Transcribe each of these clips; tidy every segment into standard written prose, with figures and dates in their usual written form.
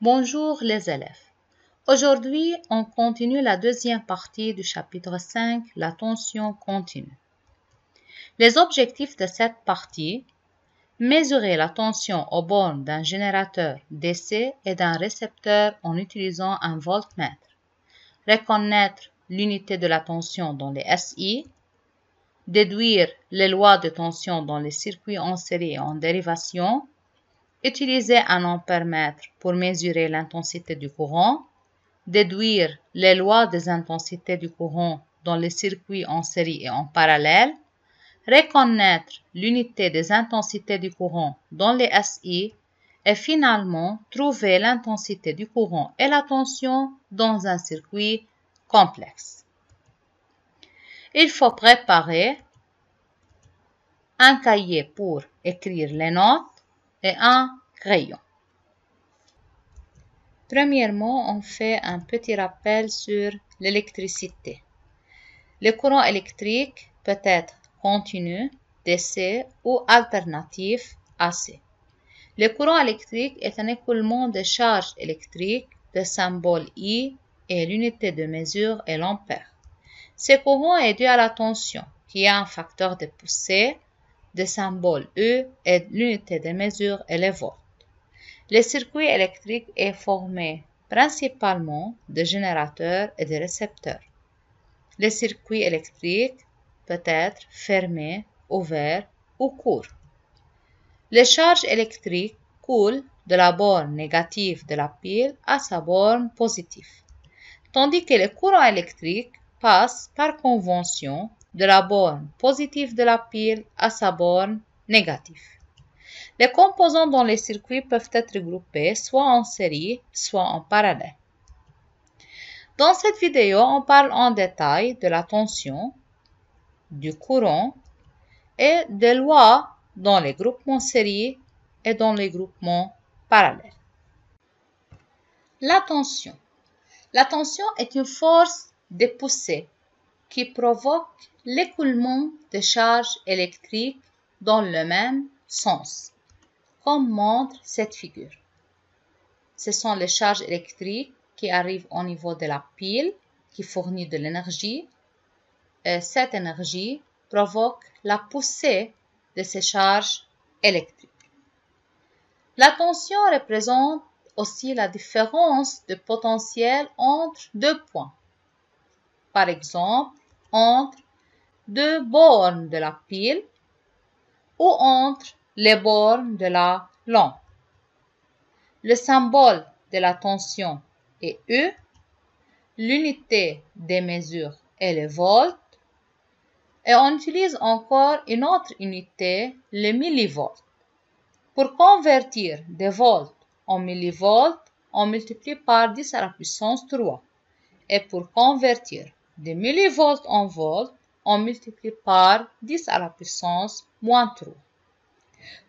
Bonjour les élèves. Aujourd'hui, on continue la deuxième partie du chapitre 5, la tension continue. Les objectifs de cette partie: mesurer la tension aux bornes d'un générateur DC et d'un récepteur en utilisant un voltmètre, reconnaître l'unité de la tension dans les SI, déduire les lois de tension dans les circuits en série et en dérivation, utiliser un ampèremètre pour mesurer l'intensité du courant, déduire les lois des intensités du courant dans les circuits en série et en parallèle, reconnaître l'unité des intensités du courant dans les SI et finalement trouver l'intensité du courant et la tension dans un circuit complexe. Il faut préparer un cahier pour écrire les notes et un crayon. Premièrement, on fait un petit rappel sur l'électricité. Le courant électrique peut être continu, DC ou alternatif, AC. Le courant électrique est un écoulement de charges électriques de symbole I et l'unité de mesure est l'ampère. Ce courant est dû à la tension, qui a un facteur de poussée de symbole E et l'unité de mesure est le volt. Le circuit électrique est formé principalement de générateurs et de récepteurs. Le circuit électrique peut être fermé, ouvert ou court. Les charges électriques coulent de la borne négative de la pile à sa borne positive, tandis que le courant électrique passe par convention de la borne positive de la pile à sa borne négative. Les composants dans les circuits peuvent être regroupés soit en série, soit en parallèle. Dans cette vidéo, on parle en détail de la tension, du courant et des lois dans les groupements série et dans les groupements parallèles. La tension. La tension est une force de poussée qui provoque l'écoulement de charges électriques dans le même sens, comme montre cette figure. Ce sont les charges électriques qui arrivent au niveau de la pile qui fournit de l'énergie et cette énergie provoque la poussée de ces charges électriques. La tension représente aussi la différence de potentiel entre deux points. Par exemple, entre deux bornes de la pile ou entre les bornes de la lampe. Le symbole de la tension est E, l'unité des mesures est le volt, et on utilise encore une autre unité, le millivolt. Pour convertir des volts en millivolts, on multiplie par 10 à la puissance 3. Et pour convertir des millivolts en volts, on multiplie par 10 à la puissance moins 3.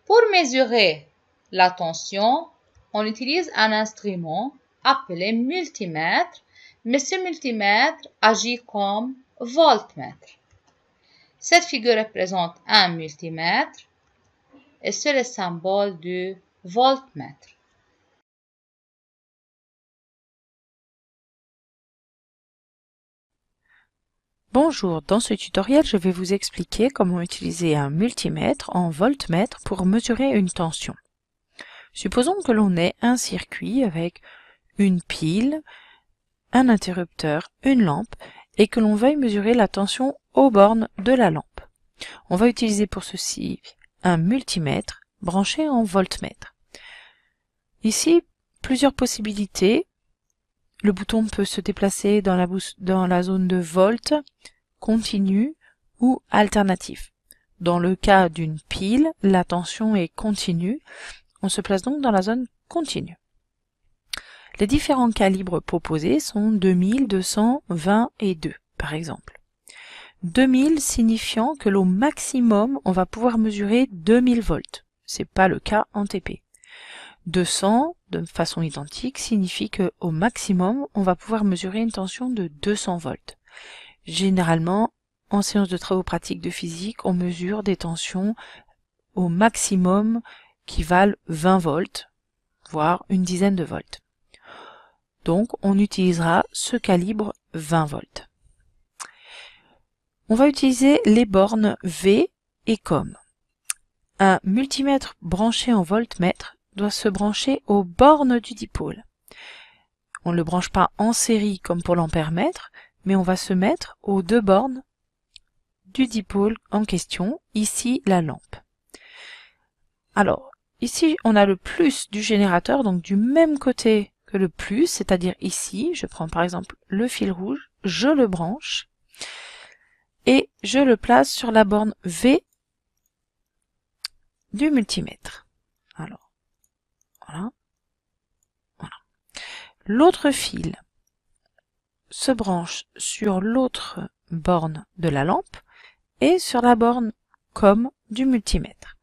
Pour mesurer la tension, on utilise un instrument appelé multimètre, mais ce multimètre agit comme voltmètre. Cette figure représente un multimètre et c'est le symbole du voltmètre. Bonjour, dans ce tutoriel, je vais vous expliquer comment utiliser un multimètre en voltmètre pour mesurer une tension. Supposons que l'on ait un circuit avec une pile, un interrupteur, une lampe et que l'on veuille mesurer la tension aux bornes de la lampe. On va utiliser pour ceci un multimètre branché en voltmètre. Ici, plusieurs possibilités. Le bouton peut se déplacer dans la zone de volt, continu ou alternatif. Dans le cas d'une pile, la tension est continue. On se place donc dans la zone continue. Les différents calibres proposés sont 2000, 200, 20 et 2, par exemple. 2000 signifiant que au maximum, on va pouvoir mesurer 2000 volts. C'est pas le cas en TP. 200, de façon identique, signifie qu'au maximum, on va pouvoir mesurer une tension de 200 volts. Généralement, en séance de travaux pratiques de physique, on mesure des tensions au maximum qui valent 20 volts, voire une dizaine de volts. Donc, on utilisera ce calibre 20 volts. On va utiliser les bornes V et COM. Un multimètre branché en voltmètre doit se brancher aux bornes du dipôle. On ne le branche pas en série comme pour l'ampèremètre, mais on va se mettre aux deux bornes du dipôle en question, ici la lampe. Alors, ici on a le plus du générateur, donc du même côté que le plus, c'est-à-dire ici, je prends par exemple le fil rouge, je le branche, et je le place sur la borne V du multimètre. Alors, voilà. L'autre fil se branche sur l'autre borne de la lampe et sur la borne COM du multimètre.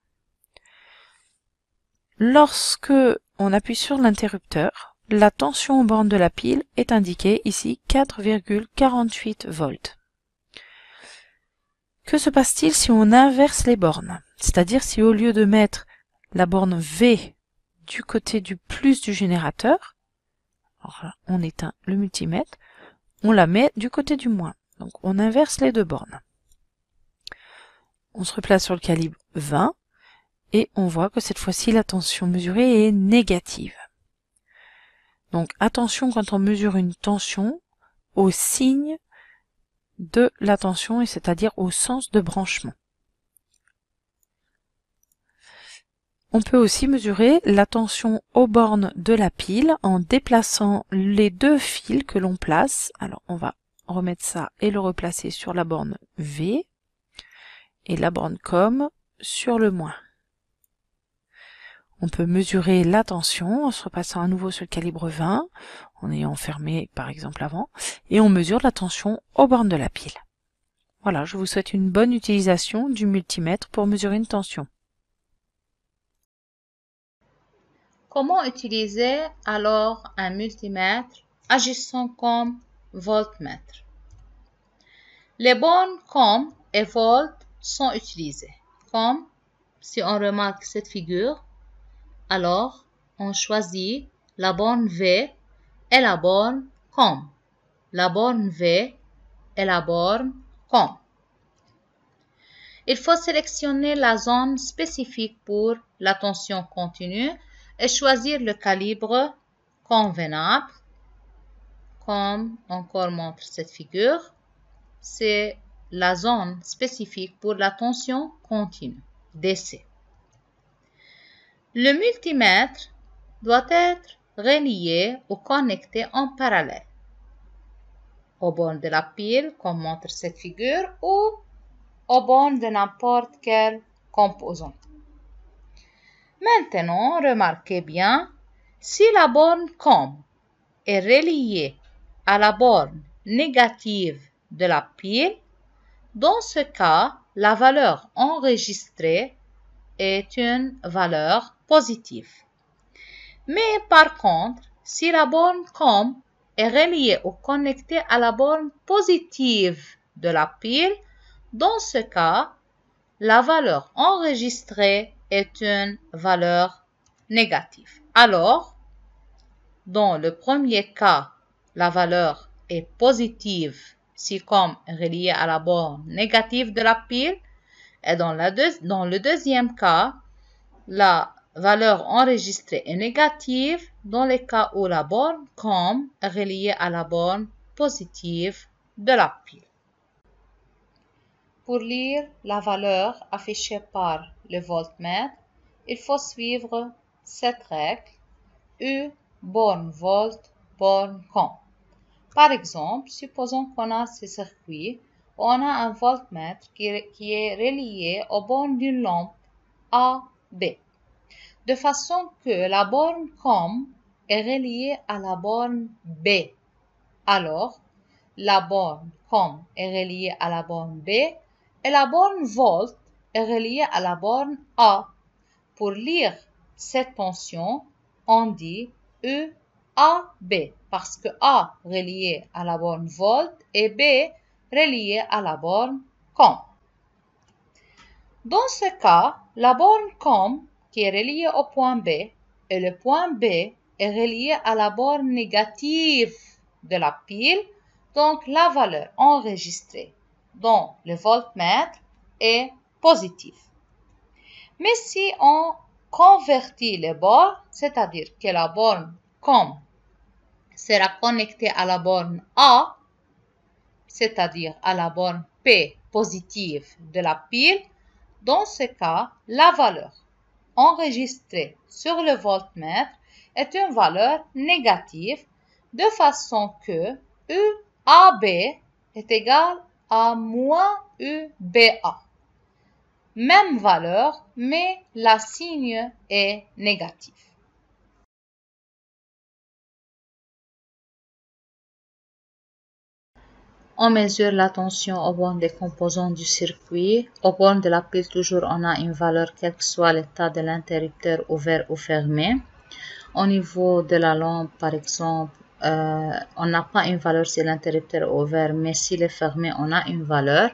Lorsque on appuie sur l'interrupteur, la tension aux bornes de la pile est indiquée ici 4,48 volts. Que se passe-t-il si on inverse les bornes? C'est-à-dire si au lieu de mettre la borne V du côté du plus du générateur, alors là, on éteint le multimètre, on la met du côté du moins. Donc on inverse les deux bornes. On se replace sur le calibre 20 et on voit que cette fois-ci la tension mesurée est négative. Donc attention quand on mesure une tension au signe de la tension, et c'est-à-dire au sens de branchement. On peut aussi mesurer la tension aux bornes de la pile en déplaçant les deux fils que l'on place. Alors on va remettre ça et le replacer sur la borne V et la borne COM sur le moins. On peut mesurer la tension en se repassant à nouveau sur le calibre 20, en ayant fermé par exemple avant, et on mesure la tension aux bornes de la pile. Voilà, je vous souhaite une bonne utilisation du multimètre pour mesurer une tension. Comment utiliser alors un multimètre agissant comme voltmètre? Les bornes COM et volt sont utilisées. Comme si on remarque cette figure, alors on choisit la borne V et la borne COM. La borne V et la borne COM. Il faut sélectionner la zone spécifique pour la tension continue et choisir le calibre convenable. Comme encore montre cette figure, c'est la zone spécifique pour la tension continue, DC. Le multimètre doit être relié ou connecté en parallèle aux bornes de la pile, comme montre cette figure, ou aux bornes de n'importe quel composant. Maintenant, remarquez bien, si la borne COM est reliée à la borne négative de la pile, dans ce cas, la valeur enregistrée est une valeur positive. Mais par contre, si la borne COM est reliée ou connectée à la borne positive de la pile, dans ce cas, la valeur enregistrée est une valeur négative. Alors, dans le premier cas, la valeur est positive si COM est relié à la borne négative de la pile, et dans le deuxième cas, la valeur enregistrée est négative dans les cas où la borne COM est reliée à la borne positive de la pile. Pour lire la valeur affichée par le voltmètre, il faut suivre cette règle U borne volt borne COM. Par exemple, supposons qu'on a ce circuit où on a un voltmètre qui est relié aux bornes d'une lampe AB, de façon que la borne COM est reliée à la borne B. Alors, la borne COM est reliée à la borne B et la borne volt est reliée à la borne A. Pour lire cette tension, on dit UAB parce que A relié à la borne volt et B relié à la borne COM. Dans ce cas, la borne COM qui est reliée au point B et le point B est relié à la borne négative de la pile, donc la valeur enregistrée dans le voltmètre est positive. Mais si on convertit les bornes, c'est-à-dire que la borne COM sera connectée à la borne A, c'est-à-dire à la borne P positive de la pile, dans ce cas, la valeur enregistrée sur le voltmètre est une valeur négative, de façon que UAB est égal à moins UBA. Même valeur, mais la signe est négatif. On mesure la tension aux bornes des composants du circuit. Aux bornes de la pile, toujours, on a une valeur quel que soit l'état de l'interrupteur ouvert ou fermé. Au niveau de la lampe, par exemple, on n'a pas une valeur si l'interrupteur est ouvert, mais s'il est fermé, on a une valeur.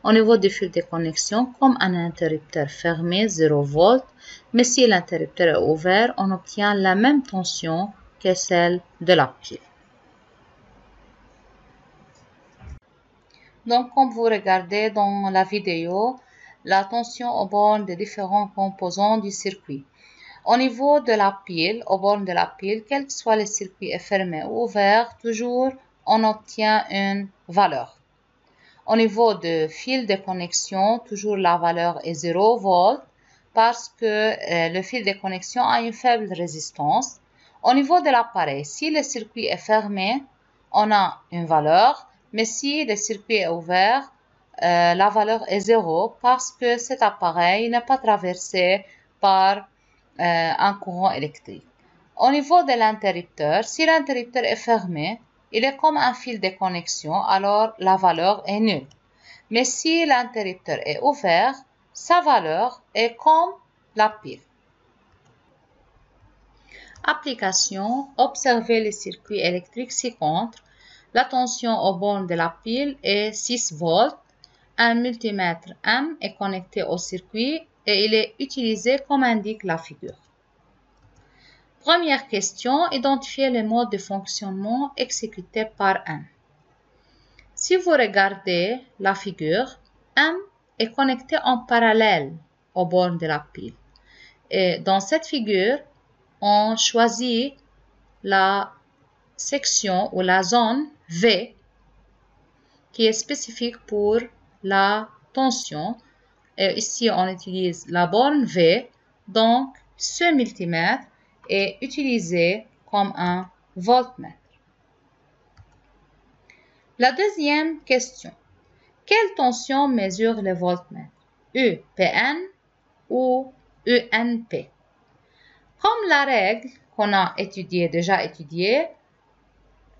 Au niveau du fil de connexion, comme un interrupteur fermé, 0 volts, mais si l'interrupteur est ouvert, on obtient la même tension que celle de la pile. Donc, comme vous regardez dans la vidéo, la tension aux bornes des différents composants du circuit. Au niveau de la pile, aux bornes de la pile, quel que soit le circuit est fermé ou ouvert, toujours on obtient une valeur. Au niveau de fil de connexion, toujours la valeur est 0 volts parce que le fil de connexion a une faible résistance. Au niveau de l'appareil, si le circuit est fermé, on a une valeur. Mais si le circuit est ouvert, la valeur est 0 parce que cet appareil n'est pas traversé par un courant électrique. Au niveau de l'interrupteur, si l'interrupteur est fermé, il est comme un fil de connexion, alors la valeur est nulle. Mais si l'interrupteur est ouvert, sa valeur est comme la pile. Application, observez les circuits électriques ci-contre. La tension aux bornes de la pile est 6 volts. Un multimètre M est connecté au circuit et il est utilisé comme indique la figure. Première question, identifiez les modes de fonctionnement exécutés par M. Si vous regardez la figure, M est connecté en parallèle aux bornes de la pile. Et dans cette figure, on choisit la section ou la zone V qui est spécifique pour la tension. Et ici, on utilise la borne V. Donc, ce multimètre est utilisé comme un voltmètre. La deuxième question. Quelle tension mesure le voltmètre? UPN ou UNP? Comme la règle qu'on a déjà étudiée,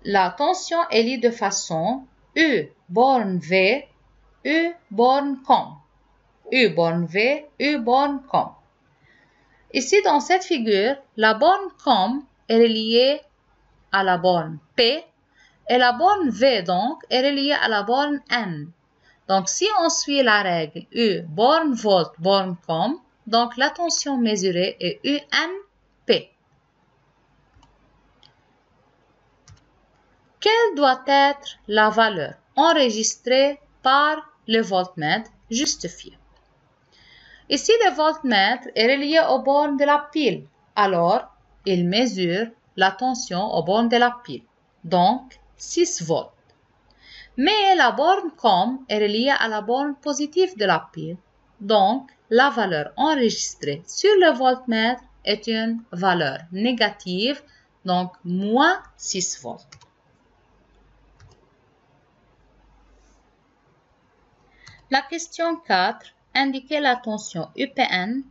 la tension est lue de façon U borne V, U borne COM. U borne V, U borne COM. Ici, dans cette figure, la borne COM est reliée à la borne P et la borne V, donc, est reliée à la borne N. Donc, si on suit la règle U borne volt, borne COM, donc la tension mesurée est UNP. Quelle doit être la valeur enregistrée par le voltmètre justifié? Ici, le voltmètre est relié aux bornes de la pile. Alors, il mesure la tension aux bornes de la pile, donc 6 volts. Mais la borne COM est reliée à la borne positive de la pile, donc la valeur enregistrée sur le voltmètre est une valeur négative, donc moins 6 volts. La question 4, indiquez la tension UPN,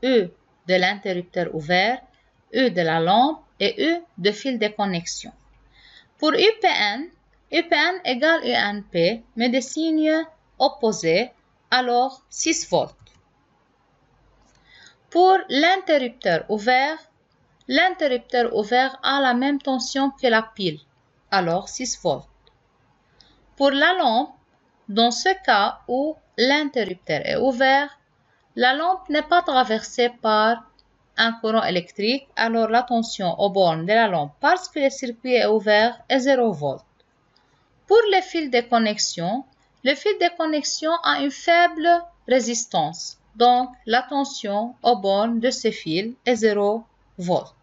U de l'interrupteur ouvert, U de la lampe et U de fil de connexion. Pour UPN égale UNP, mais des signes opposés, alors 6 volts. Pour l'interrupteur ouvert a la même tension que la pile, alors 6 volts. Pour la lampe, dans ce cas où l'interrupteur est ouvert, la lampe n'est pas traversée par un courant électrique, alors la tension aux bornes de la lampe parce que le circuit est ouvert est 0 volts. Pour les fils de connexion, le fil de connexion a une faible résistance, donc la tension aux bornes de ce fil est 0 volts.